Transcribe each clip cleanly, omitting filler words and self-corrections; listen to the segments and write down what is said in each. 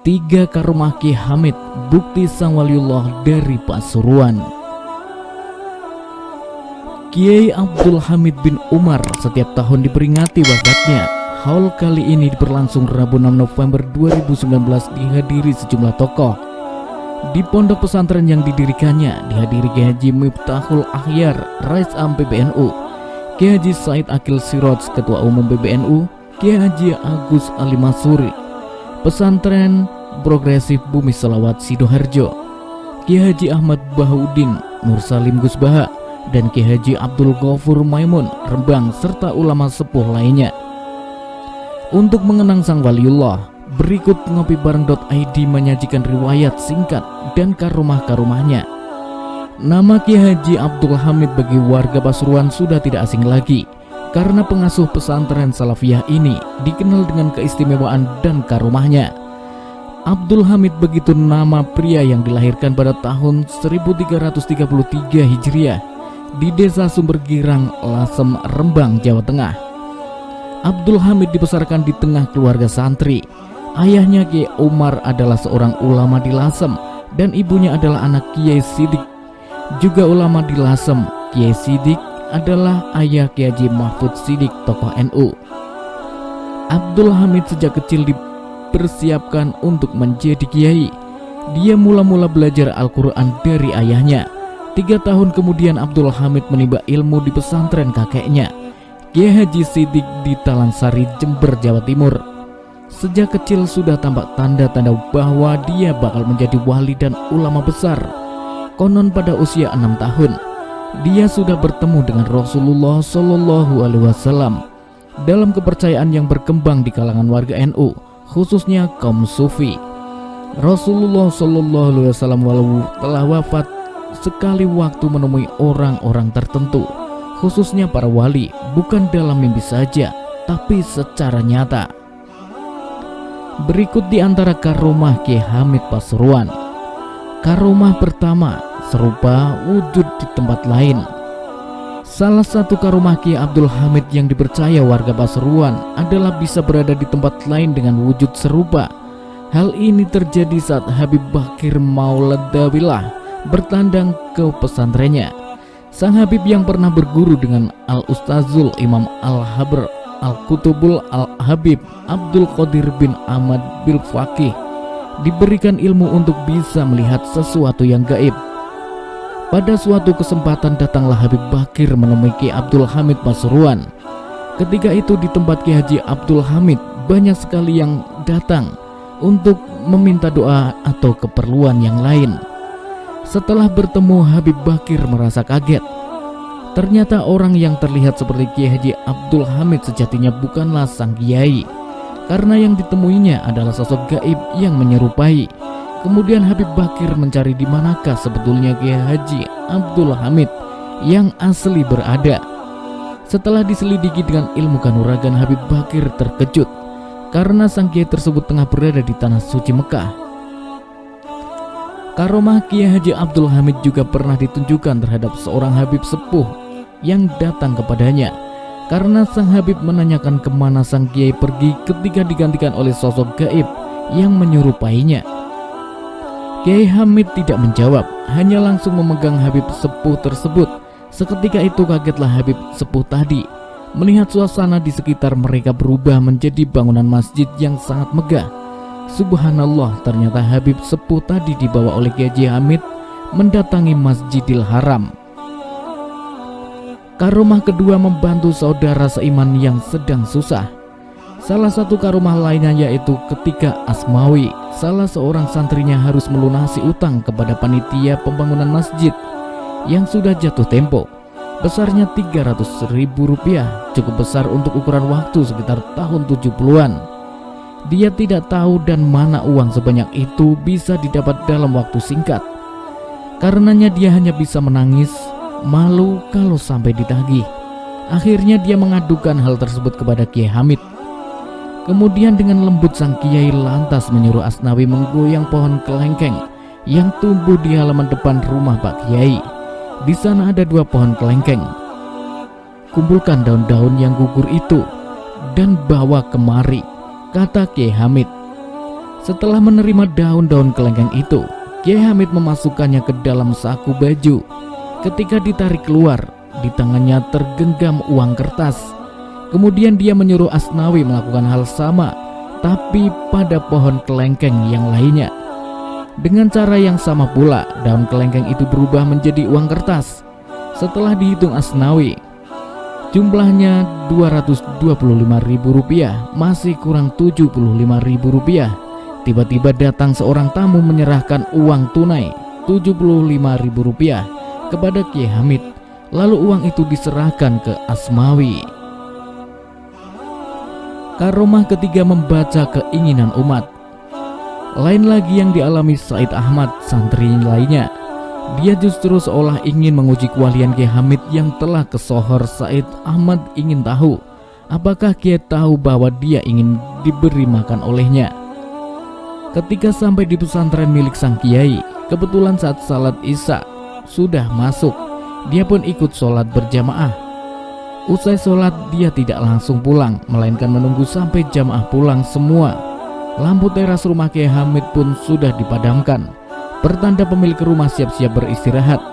3 Karomah Kiai Hamid, bukti sang waliullah dari Pasuruan. Kiai Abdul Hamid bin Umar setiap tahun diperingati wafatnya. Haul kali ini berlangsung Rabu 6 November 2019 dihadiri sejumlah tokoh. Di pondok pesantren yang didirikannya dihadiri Kiai Haji Miftahul Akhyar, Rais Am PBNU, Kiai Haji Said Akil Siroj, Ketua Umum PBNU, Kiai Haji Agus Ali Masuri, Pesantren Progresif Bumi Selawat Sidoarjo, Kiai Haji Ahmad Bahaudin, Nur Salim Gusbaha, dan Kiai Haji Abdul Ghafur Maimun Rembang, serta ulama sepuh lainnya. Untuk mengenang sang waliullah, berikut ngopibareng.id menyajikan riwayat singkat dan karomah-karomahnya. Nama Kiai Haji Abdul Hamid bagi warga Pasuruan sudah tidak asing lagi, karena pengasuh pesantren Salafiyah ini dikenal dengan keistimewaan dan karomahnya. Abdul Hamid begitu nama pria yang dilahirkan pada tahun 1333 Hijriah di Desa Sumbergirang, Lasem, Rembang, Jawa Tengah. Abdul Hamid dibesarkan di tengah keluarga santri. Ayahnya Kiai Umar adalah seorang ulama di Lasem dan ibunya adalah anak Kiai Sidik, juga ulama di Lasem. Kiai Sidik adalah ayah Kiai Haji Mahfud Sidik, tokoh NU. Abdul Hamid sejak kecil dipersiapkan untuk menjadi kiai. Dia mula-mula belajar Al-Quran dari ayahnya. 3 tahun kemudian Abdul Hamid menimba ilmu di pesantren kakeknya, Kiai Haji Sidik di Talansari, Jember, Jawa Timur. Sejak kecil sudah tampak tanda-tanda bahwa dia bakal menjadi wali dan ulama besar. Konon pada usia 6 tahun, dia sudah bertemu dengan Rasulullah Shallallahu Alaihi Wasallam dalam kepercayaan yang berkembang di kalangan warga NU, khususnya kaum Sufi. Rasulullah Shallallahu Alaihi Wasallam walau telah wafat, sekali waktu menemui orang-orang tertentu, khususnya para wali, bukan dalam mimpi saja, tapi secara nyata. Berikut di antara karomah Kiai Hamid Pasuruan. Karomah pertama, serupa wujud di tempat lain. Salah satu karomah Kiai Abdul Hamid yang dipercaya warga Pasuruan adalah bisa berada di tempat lain dengan wujud serupa. Hal ini terjadi saat Habib Bakir Mauladawilah bertandang ke pesantrennya. Sang Habib yang pernah berguru dengan Al-Ustazul Imam Al-Habr Al-Kutubul Al-Habib Abdul Qadir bin Ahmad bil Faqih diberikan ilmu untuk bisa melihat sesuatu yang gaib. Pada suatu kesempatan datanglah Habib Bakir menemui Kiai Abdul Hamid Pasuruan. Ketika itu di tempat Kiai Haji Abdul Hamid banyak sekali yang datang untuk meminta doa atau keperluan yang lain. Setelah bertemu, Habib Bakir merasa kaget. Ternyata orang yang terlihat seperti Kiai Haji Abdul Hamid sejatinya bukanlah sang kiai, karena yang ditemuinya adalah sosok gaib yang menyerupai. Kemudian Habib Bakir mencari di manakah sebetulnya Kiai Haji Abdul Hamid yang asli berada. Setelah diselidiki dengan ilmu kanuragan, Habib Bakir terkejut karena sang kiai tersebut tengah berada di tanah suci Mekah. Karomah Kiai Haji Abdul Hamid juga pernah ditunjukkan terhadap seorang Habib sepuh yang datang kepadanya, karena sang Habib menanyakan kemana sang kiai pergi ketika digantikan oleh sosok gaib yang menyerupainya. Kiai Hamid tidak menjawab, hanya langsung memegang Habib sepuh tersebut. Seketika itu kagetlah Habib sepuh tadi melihat suasana di sekitar mereka berubah menjadi bangunan masjid yang sangat megah. Subhanallah, ternyata Habib sepuh tadi dibawa oleh Kiai Haji Hamid mendatangi Masjidil Haram. Karomah kedua, membantu saudara seiman yang sedang susah. Salah satu karomah lainnya yaitu ketika Asmawi, salah seorang santrinya, harus melunasi utang kepada panitia pembangunan masjid yang sudah jatuh tempo. Besarnya Rp300.000, cukup besar untuk ukuran waktu sekitar tahun 70-an. Dia tidak tahu dan mana uang sebanyak itu bisa didapat dalam waktu singkat. Karenanya dia hanya bisa menangis, malu kalau sampai ditagih. Akhirnya dia mengadukan hal tersebut kepada Kiai Hamid. Kemudian dengan lembut sang kiai lantas menyuruh Asnawi menggoyang pohon kelengkeng yang tumbuh di halaman depan rumah Pak Kiai. Di sana ada 2 pohon kelengkeng. Kumpulkan daun-daun yang gugur itu dan bawa kemari, kata Kiai Hamid. Setelah menerima daun-daun kelengkeng itu, Kiai Hamid memasukkannya ke dalam saku baju. Ketika ditarik keluar, di tangannya tergenggam uang kertas. Kemudian dia menyuruh Asnawi melakukan hal sama, tapi pada pohon kelengkeng yang lainnya. Dengan cara yang sama pula, daun kelengkeng itu berubah menjadi uang kertas. Setelah dihitung Asnawi, jumlahnya Rp225.000, masih kurang Rp75.000. Tiba-tiba datang seorang tamu menyerahkan uang tunai Rp75.000 kepada Kiai Hamid. Lalu uang itu diserahkan ke Asmawi. Karomah ketiga membaca keinginan umat. Lain lagi yang dialami Said Ahmad, santri lainnya. Dia justru seolah ingin menguji kewalian Kiai Hamid yang telah kesohor. Said Ahmad ingin tahu apakah Kiai tahu bahwa dia ingin diberi makan olehnya. Ketika sampai di pesantren milik sang Kiai, kebetulan saat salat Isya sudah masuk, dia pun ikut sholat berjamaah. Usai sholat, dia tidak langsung pulang, melainkan menunggu sampai jamaah pulang semua. Lampu teras rumah Kiai Hamid pun sudah dipadamkan, pertanda pemilik rumah siap-siap beristirahat.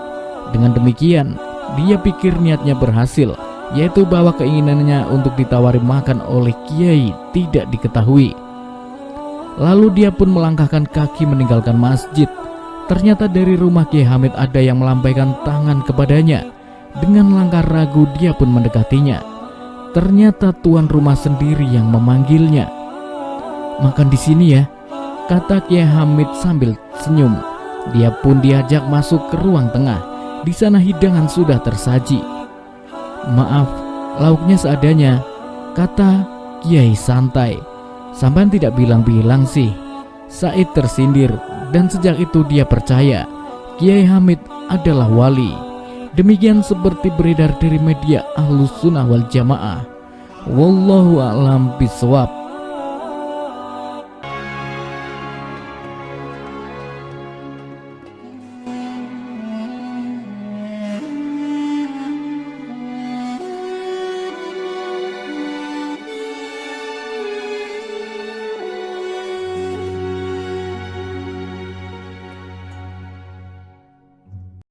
Dengan demikian, dia pikir niatnya berhasil, yaitu bahwa keinginannya untuk ditawari makan oleh Kiai tidak diketahui. Lalu dia pun melangkahkan kaki meninggalkan masjid. Ternyata dari rumah Kiai Hamid ada yang melambaikan tangan kepadanya. Dengan langkah ragu dia pun mendekatinya. Ternyata tuan rumah sendiri yang memanggilnya. "Makan di sini ya," kata Kiai Hamid sambil senyum. Dia pun diajak masuk ke ruang tengah. Di sana hidangan sudah tersaji. "Maaf, lauknya seadanya," kata Kiai santai. "Sampan tidak bilang-bilang sih." Said tersindir, dan sejak itu dia percaya Kiai Hamid adalah wali. Demikian seperti beredar dari media Ahlus Sunnah wal Jamaah. Wallahu a'lam bishawab.